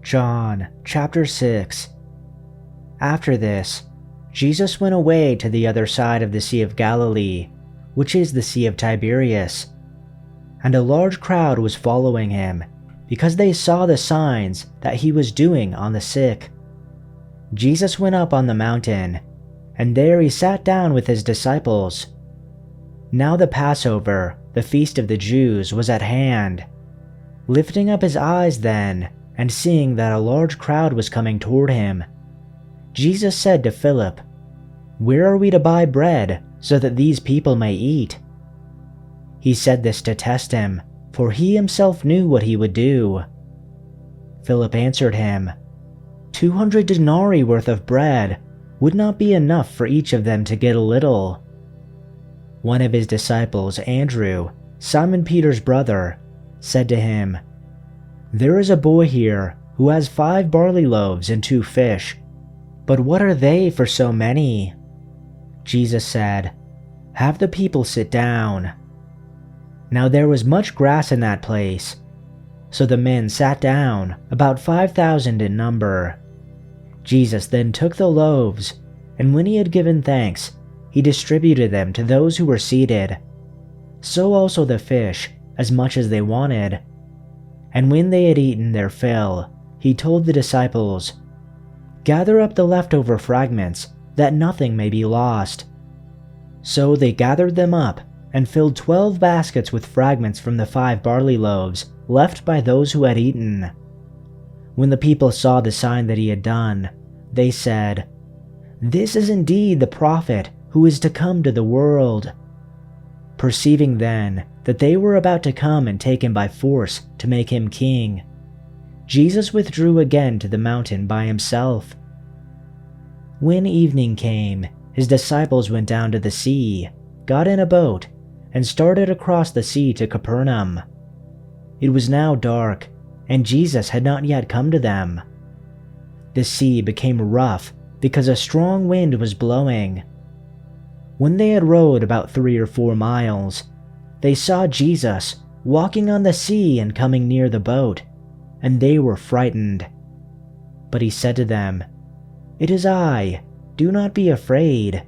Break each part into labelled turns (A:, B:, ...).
A: John chapter 6. After this, Jesus went away to the other side of the Sea of Galilee, which is the Sea of Tiberias. And a large crowd was following him, because they saw the signs that he was doing on the sick. Jesus went up on the mountain, and there he sat down with his disciples. Now the Passover, the feast of the Jews, was at hand. Lifting up his eyes then, and seeing that a large crowd was coming toward him, Jesus said to Philip, "Where are we to buy bread so that these people may eat?" He said this to test him, for he himself knew what he would do. Philip answered him, 200 denarii worth of bread would not be enough for each of them to get a little. One of his disciples, Andrew, Simon Peter's brother, said to him, "There is a boy here who has 5 barley loaves and 2 fish, but what are they for so many?" Jesus said, "Have the people sit down." Now there was much grass in that place, so the men sat down, about 5,000 in number. Jesus then took the loaves, and when he had given thanks, he distributed them to those who were seated. So also the fish, as much as they wanted. And when they had eaten their fill, he told the disciples, "Gather up the leftover fragments, that nothing may be lost." So they gathered them up, and filled 12 baskets with fragments from the 5 barley loaves left by those who had eaten. When the people saw the sign that he had done, they said, "This is indeed the prophet who is to come to the world." Perceiving then that they were about to come and take him by force to make him king, Jesus withdrew again to the mountain by himself. When evening came, his disciples went down to the sea, got in a boat, and started across the sea to Capernaum. It was now dark, and Jesus had not yet come to them. The sea became rough because a strong wind was blowing. When they had rowed about 3 or 4 miles, they saw Jesus walking on the sea and coming near the boat, and they were frightened. But he said to them, "It is I, do not be afraid."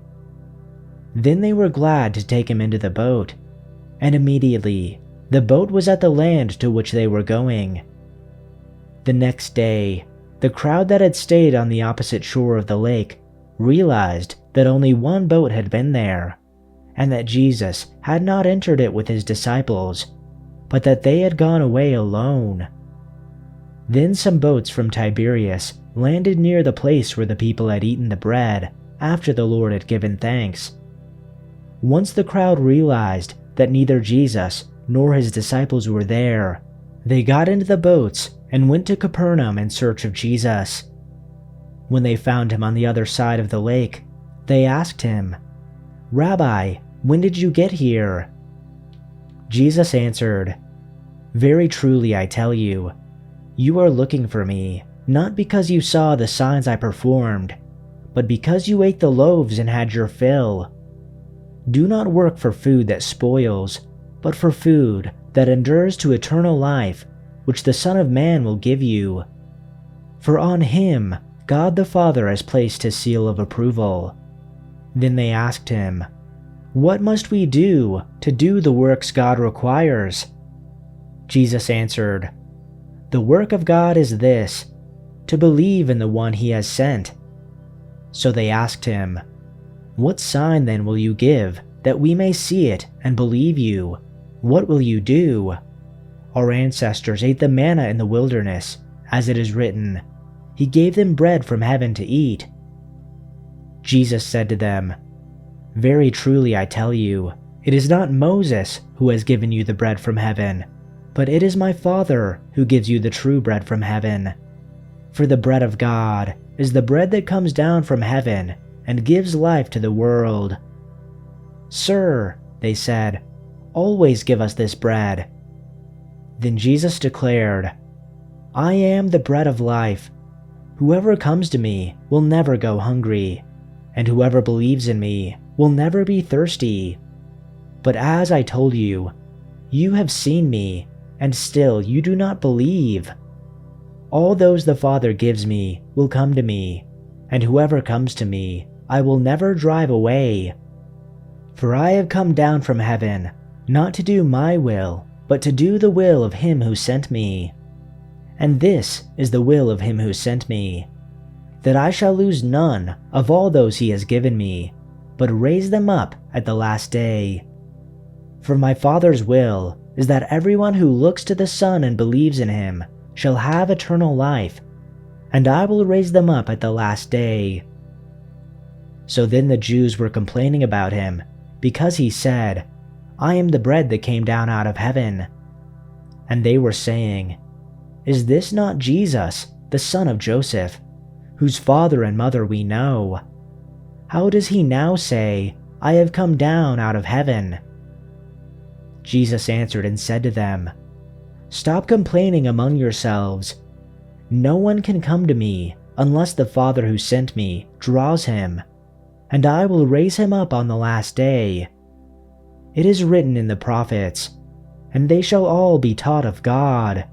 A: Then they were glad to take him into the boat, and immediately the boat was at the land to which they were going. The next day, the crowd that had stayed on the opposite shore of the lake realized that only one boat had been there, and that Jesus had not entered it with his disciples, but that they had gone away alone. Then some boats from Tiberias landed near the place where the people had eaten the bread after the Lord had given thanks. Once the crowd realized that neither Jesus nor his disciples were there, they got into the boats and went to Capernaum in search of Jesus. When they found him on the other side of the lake, they asked him, "Rabbi, when did you get here?" Jesus answered, "Very truly I tell you, you are looking for me, not because you saw the signs I performed, but because you ate the loaves and had your fill. Do not work for food that spoils, but for food that endures to eternal life, which the Son of Man will give you. For on him God the Father has placed his seal of approval." Then they asked him, "What must we do to do the works God requires?" Jesus answered, "The work of God is this, to believe in the one he has sent." So they asked him, "What sign then will you give, that we may see it and believe you? What will you do? Our ancestors ate the manna in the wilderness, as it is written, 'He gave them bread from heaven to eat.'" Jesus said to them, "Very truly I tell you, it is not Moses who has given you the bread from heaven, but it is my Father who gives you the true bread from heaven. For the bread of God is the bread that comes down from heaven and gives life to the world." "Sir," they said, "always give us this bread." Then Jesus declared, "I am the bread of life. Whoever comes to me will never go hungry, and whoever believes in me will never be thirsty. But as I told you, you have seen me, and still you do not believe. All those the Father gives me will come to me, and whoever comes to me, I will never drive away. For I have come down from heaven, not to do my will, but to do the will of him who sent me. And this is the will of him who sent me, that I shall lose none of all those he has given me, but raise them up at the last day. For my Father's will is that everyone who looks to the Son and believes in him shall have eternal life, and I will raise them up at the last day." So then the Jews were complaining about him, because he said, "I am the bread that came down out of heaven." And they were saying, "Is this not Jesus, the son of Joseph, whose father and mother we know? How does he now say, 'I have come down out of heaven'?" Jesus answered and said to them, "Stop complaining among yourselves. No one can come to me unless the Father who sent me draws him, and I will raise him up on the last day. It is written in the prophets, 'And they shall all be taught of God.'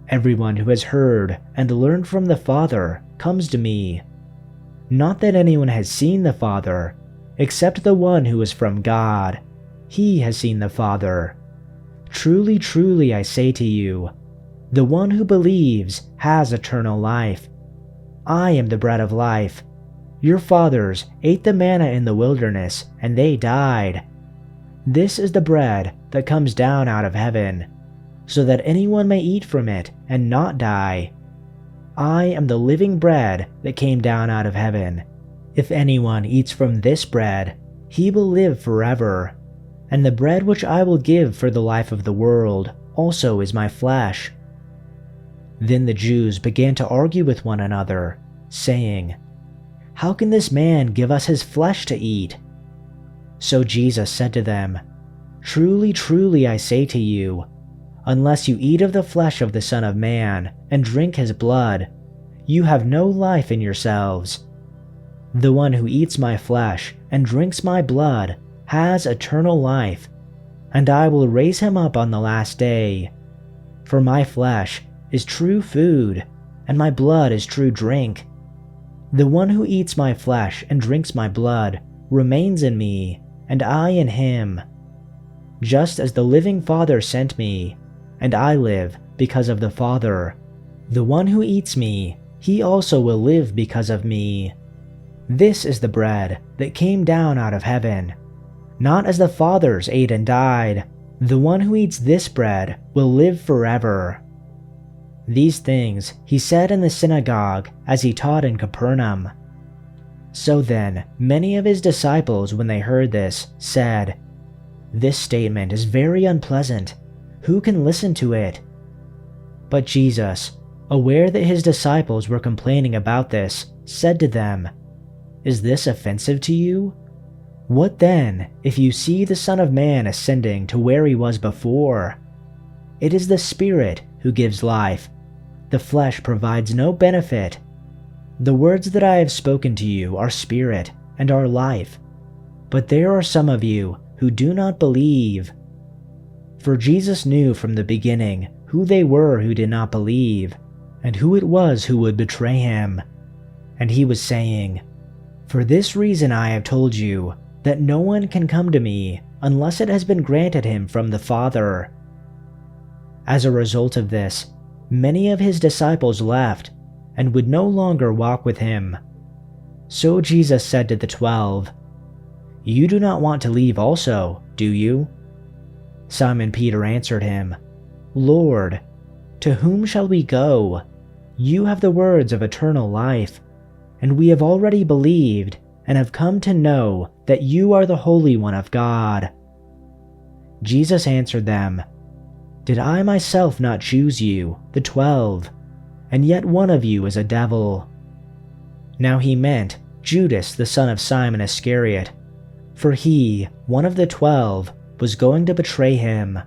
A: Everyone who has heard and learned from the Father comes to me. Not that anyone has seen the Father, except the one who is from God. He has seen the Father. Truly, truly, I say to you, the one who believes has eternal life. I am the bread of life. Your fathers ate the manna in the wilderness, and they died. This is the bread that comes down out of heaven, so that anyone may eat from it and not die. I am the living bread that came down out of heaven. If anyone eats from this bread, he will live forever. And the bread which I will give for the life of the world also is my flesh." Then the Jews began to argue with one another, saying, "How can this man give us his flesh to eat?" So Jesus said to them, "Truly, truly, I say to you, unless you eat of the flesh of the Son of Man and drink his blood, you have no life in yourselves. The one who eats my flesh and drinks my blood has eternal life, and I will raise him up on the last day. For my flesh is true food, and my blood is true drink. The one who eats my flesh and drinks my blood remains in me, and I in him. Just as the living Father sent me, and I live because of the Father, the one who eats me, he also will live because of me. This is the bread that came down out of heaven. Not as the fathers ate and died, the one who eats this bread will live forever." These things he said in the synagogue as he taught in Capernaum. So then, many of his disciples, when they heard this, said, "This statement is very unpleasant. Who can listen to it?" But Jesus, aware that his disciples were complaining about this, said to them, "Is this offensive to you? What then if you see the Son of Man ascending to where he was before? It is the Spirit who gives life. The flesh provides no benefit. The words that I have spoken to you are spirit and are life. But there are some of you who do not believe." For Jesus knew from the beginning who they were who did not believe, and who it was who would betray him. And he was saying, "For this reason I have told you, that no one can come to me unless it has been granted him from the Father." As a result of this, many of his disciples left and would no longer walk with him. So Jesus said to the 12, "You do not want to leave also, do you?" Simon Peter answered him, "Lord, to whom shall we go? You have the words of eternal life, and we have already believed and have come to know that you are the Holy One of God." Jesus answered them, "Did I myself not choose you, the 12, and yet one of you is a devil?" Now he meant Judas the son of Simon Iscariot, for he, one of the 12, was going to betray him.